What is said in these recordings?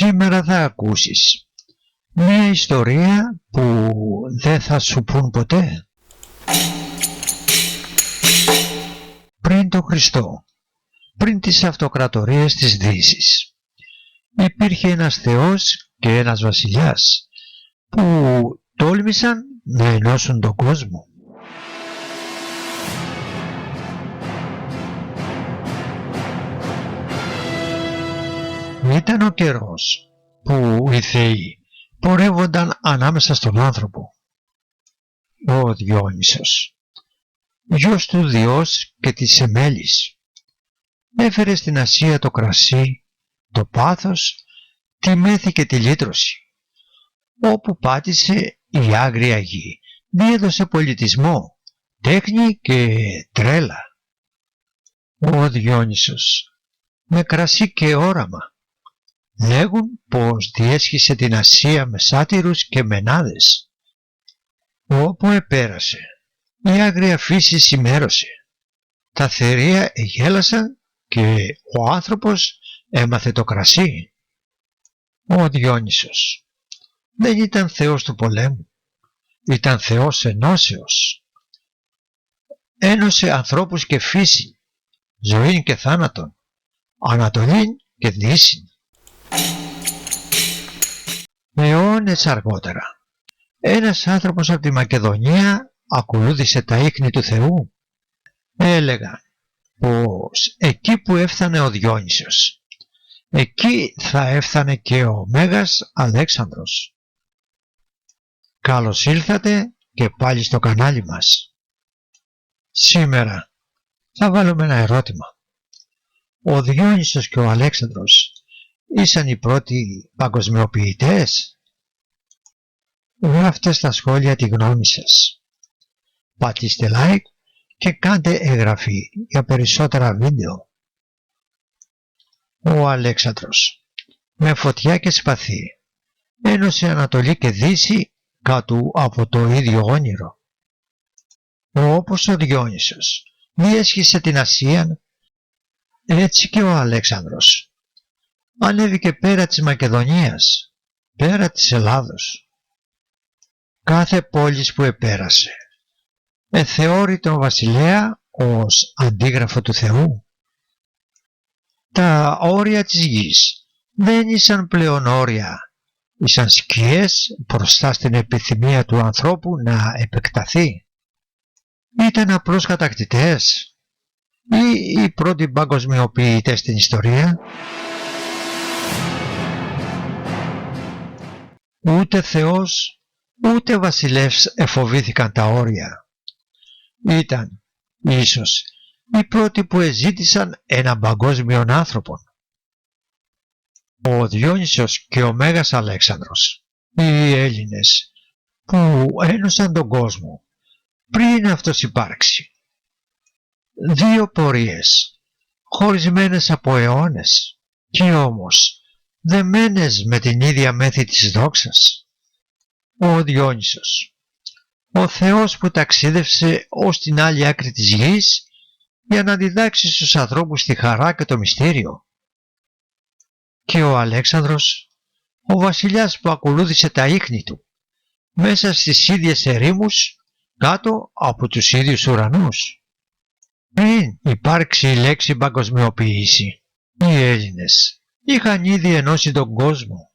Σήμερα θα ακούσεις μία ιστορία που δεν θα σου πουν ποτέ. Πριν το Χριστό, πριν τις αυτοκρατορίες της Δύσης, υπήρχε ένας θεός και ένας βασιλιάς που τόλμησαν να ενώσουν τον κόσμο. Ήταν ο καιρός που οι θεοί πορεύονταν ανάμεσα στον άνθρωπο. Ο Διόνυσος, γιος του Διός και της Εμέλης, έφερε στην Ασία το κρασί, το πάθος, τη μέθη και τη λύτρωση. Όπου πάτησε η άγρια γη, διέδωσε πολιτισμό, τέχνη και τρέλα. Ο Διόνυσος, με κρασί και όραμα, λέγουν πως διέσχισε την Ασία με σάτυρους και μενάδες. Όπου επέρασε, η άγρια φύση σημέρωσε. Τα θερία γέλασαν και ο άνθρωπος έμαθε το κρασί. Ο Διόνυσος δεν ήταν θεός του πολέμου, ήταν θεός ενώσεως. Ένωσε ανθρώπους και φύση, ζωήν και θάνατον, Ανατολήν και Δύσιν. Αιώνες αργότερα, ένας άνθρωπος από τη Μακεδονία ακολούθησε τα ίχνη του Θεού. Έλεγαν πως εκεί που έφτανε ο Διόνυσος, εκεί θα έφτανε και ο Μέγας Αλέξανδρος. Καλώς ήλθατε και πάλι στο κανάλι μας. Σήμερα θα βάλουμε ένα ερώτημα. Ο Διόνυσος και ο Αλέξανδρος ήσαν οι πρώτοι παγκοσμιοποιητές? Γράφτε στα σχόλια τη γνώμη σας. Πατήστε like και κάντε εγγραφή για περισσότερα βίντεο. Ο Αλέξανδρος, με φωτιά και σπαθί, ένωσε Ανατολή και Δύση κάτω από το ίδιο όνειρο. Όπως ο Διόνυσος διέσχισε την Ασία, έτσι και ο Αλέξανδρος ανέβηκε πέρα της Μακεδονίας, πέρα της Ελλάδος. Κάθε πόλης που επέρασε εθεώρη τον βασιλέα ως αντίγραφο του Θεού. Τα όρια της γης δεν ήσαν πλέον όρια, ήσαν σκιές μπροστά στην επιθυμία του ανθρώπου να επεκταθεί. Ήταν απλώς κατακτητές ή οι πρώτοι παγκοσμιοποιητές στην ιστορία? Ούτε Θεός ούτε βασιλεύς εφοβήθηκαν τα όρια. Ήταν ίσως οι πρώτοι που εζήτησαν έναν παγκόσμιον άνθρωπο. Ο Διόνυσος και ο Μέγας Αλέξανδρος, οι Έλληνες που ένωσαν τον κόσμο πριν αυτός υπάρξει. Δύο πορείες, χωρισμένες από αιώνες και όμως δεμένες με την ίδια μέθη της δόξας. Ο Διόνυσος, ο Θεός που ταξίδευσε ως την άλλη άκρη της γης για να διδάξει στους ανθρώπους τη χαρά και το μυστήριο. Και ο Αλέξανδρος, ο βασιλιάς που ακολούθησε τα ίχνη του μέσα στις ίδιες ερήμους κάτω από τους ίδιους ουρανούς. Πριν υπάρξει η λέξη παγκοσμιοποίηση, οι Έλληνες είχαν ήδη ενώσει τον κόσμο.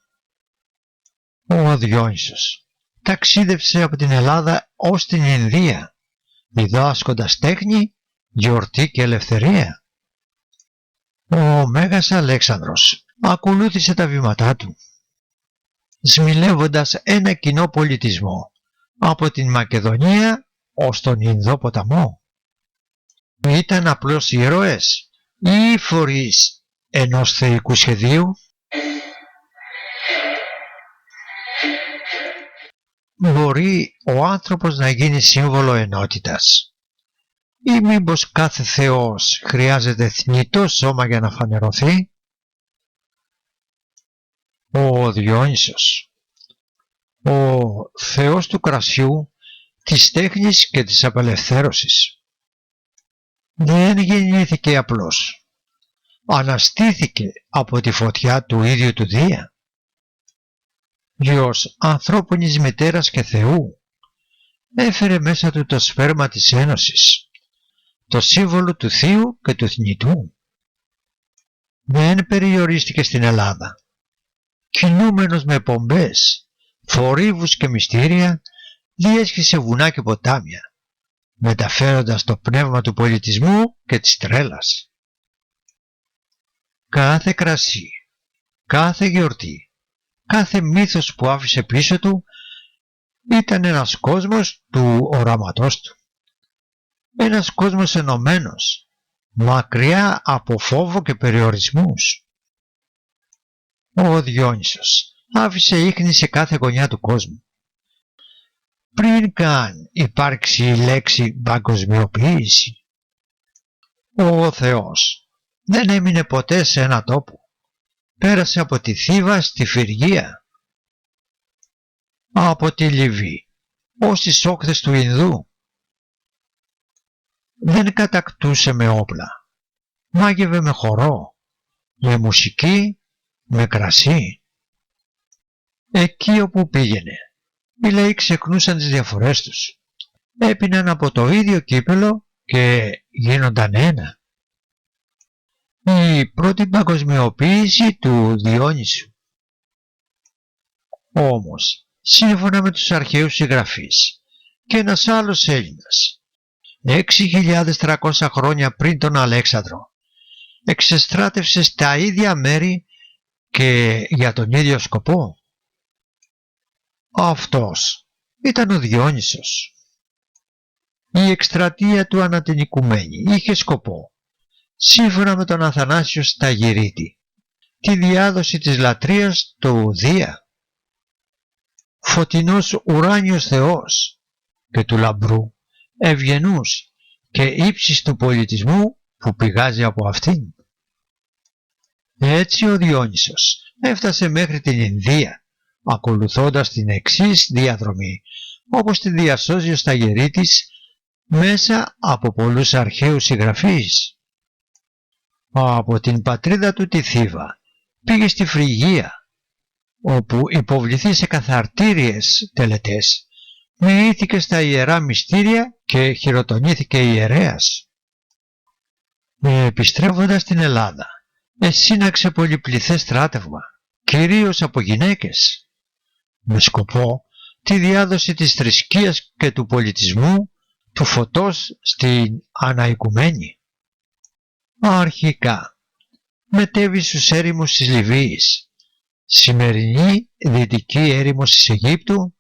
Ο Διόνυσος ταξίδευσε από την Ελλάδα ως την Ινδία, διδάσκοντας τέχνη, γιορτή και ελευθερία. Ο Μέγας Αλέξανδρος ακολούθησε τα βήματά του, σμιλεύοντας ένα κοινό πολιτισμό από την Μακεδονία ως τον Ινδό ποταμό. Ήταν απλώς ήρωες ή φορείς ενός θεϊκού σχεδίου? Μπορεί ο άνθρωπος να γίνει σύμβολο ενότητας ή μήπως κάθε θεός χρειάζεται θνητό σώμα για να φανερωθεί? Ο Διόνυσος, ο θεός του κρασιού, της τέχνης και της απελευθέρωσης, δεν γεννήθηκε απλώς, αναστήθηκε από τη φωτιά του ίδιου του Δία. γιος ανθρώπινης μητέρας και Θεού, έφερε μέσα του το σπέρμα της Ένωσης, το σύμβολο του Θείου και του θνητού. Δεν περιορίστηκε στην Ελλάδα. Κινούμενος με πομπές, θορύβους και μυστήρια, διέσχισε βουνά και ποτάμια, μεταφέροντας το πνεύμα του πολιτισμού και της τρέλας. Κάθε κρασί, κάθε γιορτή, κάθε μύθος που άφησε πίσω του ήταν ένας κόσμος του οραματός του. Ένας κόσμος ενωμένος, μακριά από φόβο και περιορισμούς. Ο Διόνυσος άφησε ίχνη σε κάθε γωνιά του κόσμου. Πριν καν υπάρξει η λέξη παγκοσμιοποίηση, ο Θεός δεν έμεινε ποτέ σε ένα τόπο. Πέρασε από τη Θήβα στη Φρυγία, από τη Λιβύη ως τις όχθες του Ινδού. Δεν κατακτούσε με όπλα, μάγευε με χορό, με μουσική, με κρασί. Εκεί όπου πήγαινε, οι λαοί ξεχνούσαν τις διαφορές τους, έπιναν από το ίδιο κύπελο και γίνονταν ένα. Η πρώτη παγκοσμιοποίηση του Διόνυσου. Όμως, σύμφωνα με τους αρχαίους συγγραφείς και ένας άλλος Έλληνας, 6.300 χρόνια πριν τον Αλέξανδρο, εξεστράτευσε στα ίδια μέρη και για τον ίδιο σκοπό. Αυτός ήταν ο Διόνυσος. Η εκστρατεία του ανά την οικουμένη είχε σκοπό, σύμφωνα με τον Αθανάσιο Σταγυρίτη, τη διάδοση της λατρείας του Δία. Φωτεινός ουράνιος Θεός και του λαμπρού, ευγενούς και ύψης του πολιτισμού που πηγάζει από αυτήν. Έτσι ο Διόνυσος έφτασε μέχρι την Ινδία, ακολουθώντας την εξής διαδρομή, όπως τη διασώζει ο Σταγερίτης μέσα από πολλούς αρχαίους συγγραφείς. Από την πατρίδα του τη Θήβα πήγε στη Φρυγία, όπου υποβληθεί σε καθαρτήριες τελετές, μοιήθηκε στα ιερά μυστήρια και χειροτονήθηκε ιερέας. Επιστρέφοντας στην Ελλάδα, εσύναξε πολυπληθές στράτευμα, κυρίως από γυναίκες, με σκοπό τη διάδοση της θρησκείας και του πολιτισμού, του φωτός στην αναοικουμένη. Αρχικά μετέβη στους έρημους της Λιβύης, σημερινή δυτική έρημος της Αιγύπτου,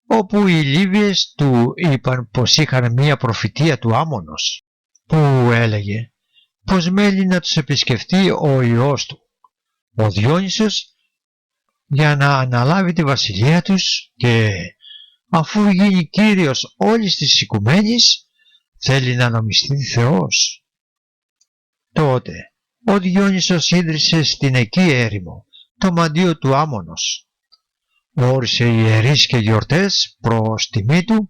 όπου οι Λίβιες του είπαν πως είχαν μία προφητεία του Άμμονος, που έλεγε πως μέλει να τους επισκεφτεί ο Υιός του, ο Διόνυσος, για να αναλάβει τη βασιλεία τους και αφού γίνει κύριος όλης της οικουμένης θέλει να νομιστεί Θεός. Τότε ο Διόνυσος ίδρυσε στην εκεί έρημο το μαντίο του Άμμονος, όρισε ιερείς και γιορτές προς τιμή του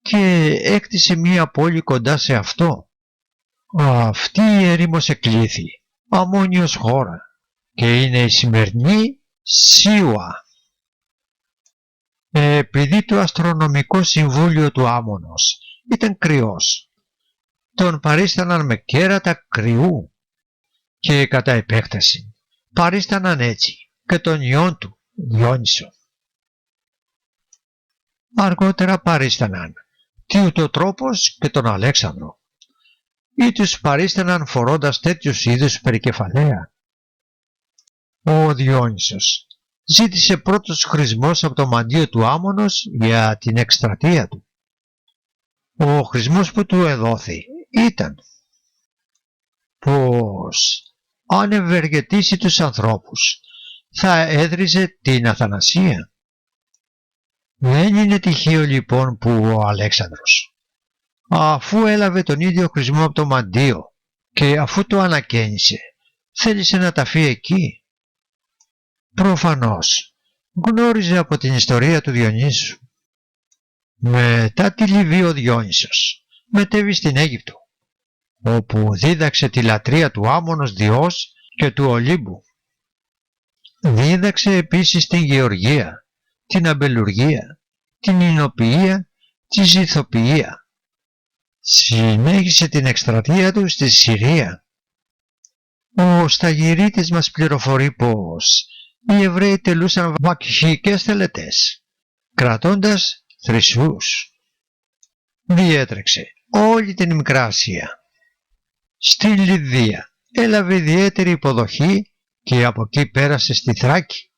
και έκτισε μία πόλη κοντά σε αυτό. Αυτή η έρημος εκλήθη Αμμόνιος χώρα και είναι η σημερινή Σίουα. Επειδή το αστρονομικό συμβούλιο του Άμμονος ήταν κρυός, τον παρίσταναν με κέρατα κρυού και κατά επέκταση παρίσταναν έτσι και τον ιόν του Διόνυσο. Αργότερα παρίσταναν Τιουτοτρόπος και τον Αλέξανδρο, ή τους παρίσταναν φορώντας τέτοιους είδους περικεφαλαία. Ο Διόνυσος ζήτησε πρώτος χρησμός από το μαντίο του Άμμονος για την εκστρατεία του. Ο χρησμός που του εδόθη ήταν πως αν ευεργετήσει τους ανθρώπους θα έδριζε την αθανασία. Δεν είναι τυχαίο λοιπόν που ο Αλέξανδρος, αφού έλαβε τον ίδιο χρησμό από το μαντίο και αφού το ανακαίνισε, θέλησε να ταφεί εκεί. Προφανώς γνώριζε από την ιστορία του Διονύσου. Μετά τη Λιβύη ο Διόνυσος μετέβη στην Αίγυπτο, όπου δίδαξε τη λατρεία του Άμμονος Διός και του Ολύμπου. Δίδαξε επίσης την γεωργία, την αμπελουργία, την ινοποιία, τη ζυθοποιία. Συνέχισε την εκστρατεία του στη Συρία. Ο Σταγυρίτης μας πληροφορεί πως οι Εβραίοι τελούσαν βακχικές τελετές, κρατώντας θρησούς. Διέτρεξε όλη την Μικρά Ασία. Στην Λιδία έλαβε ιδιαίτερη υποδοχή και από εκεί πέρασε στη Θράκη.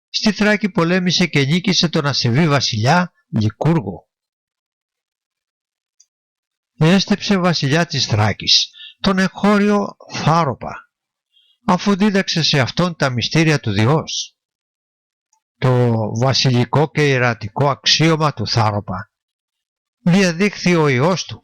Στη Θράκη πολέμησε και νίκησε τον ασεβή βασιλιά Λικούργο. Έστεψε βασιλιά της Θράκης τον εγχώριο Θάροπα, αφού δίδαξε σε αυτόν τα μυστήρια του Διός. Το βασιλικό και ιερατικό αξίωμα του Θάροπα διαδείχθη ο ιός του,